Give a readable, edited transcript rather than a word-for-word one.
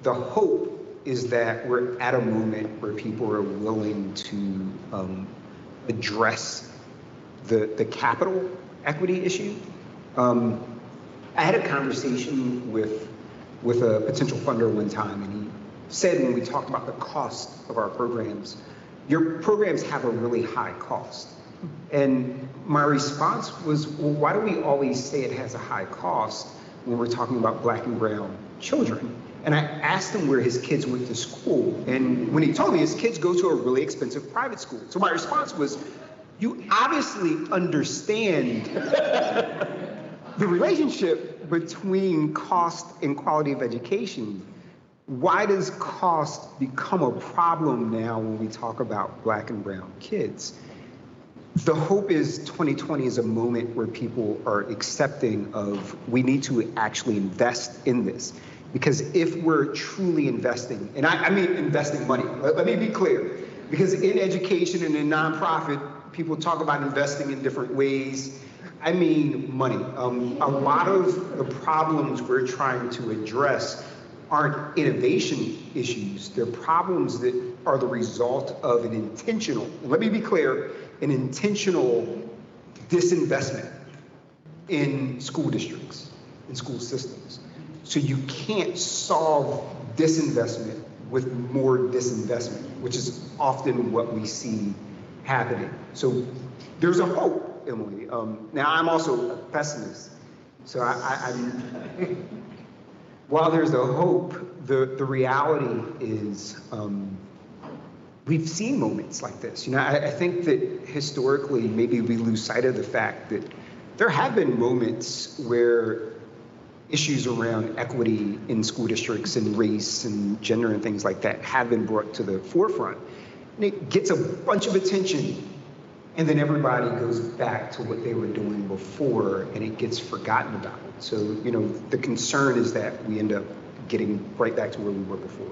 the hope is that we're at a moment where people are willing to address the capital equity issue. I had a conversation with a potential funder one time, and he said, when we talked about the cost of our programs, your programs have a really high cost. And my response was, well, why do we always say it has a high cost when we're talking about Black and brown children? And I asked him where his kids went to school. And when he told me his kids go to a really expensive private school. So my response was, you obviously understand the relationship between cost and quality of education. Why does cost become a problem now when we talk about Black and brown kids? The hope is 2020 is a moment where people are accepting of, we need to actually invest in this. Because if we're truly investing, and I mean investing money, let me be clear, because in education and in nonprofit, people talk about investing in different ways. I mean money. A lot of the problems we're trying to address aren't innovation issues. They're problems that are the result of an intentional, and let me be clear, an intentional disinvestment in school districts, in school systems. So you can't solve disinvestment with more disinvestment, which is often what we see happening. So there's a hope, Emily. Now I'm also a pessimist. So I'm while there's a hope, the reality is we've seen moments like this. You know, I think that historically, maybe we lose sight of the fact that there have been moments where issues around equity in school districts and race and gender and things like that have been brought to the forefront. And it gets a bunch of attention, and then everybody goes back to what they were doing before, and it gets forgotten about. So, you know, the concern is that we end up getting right back to where we were before.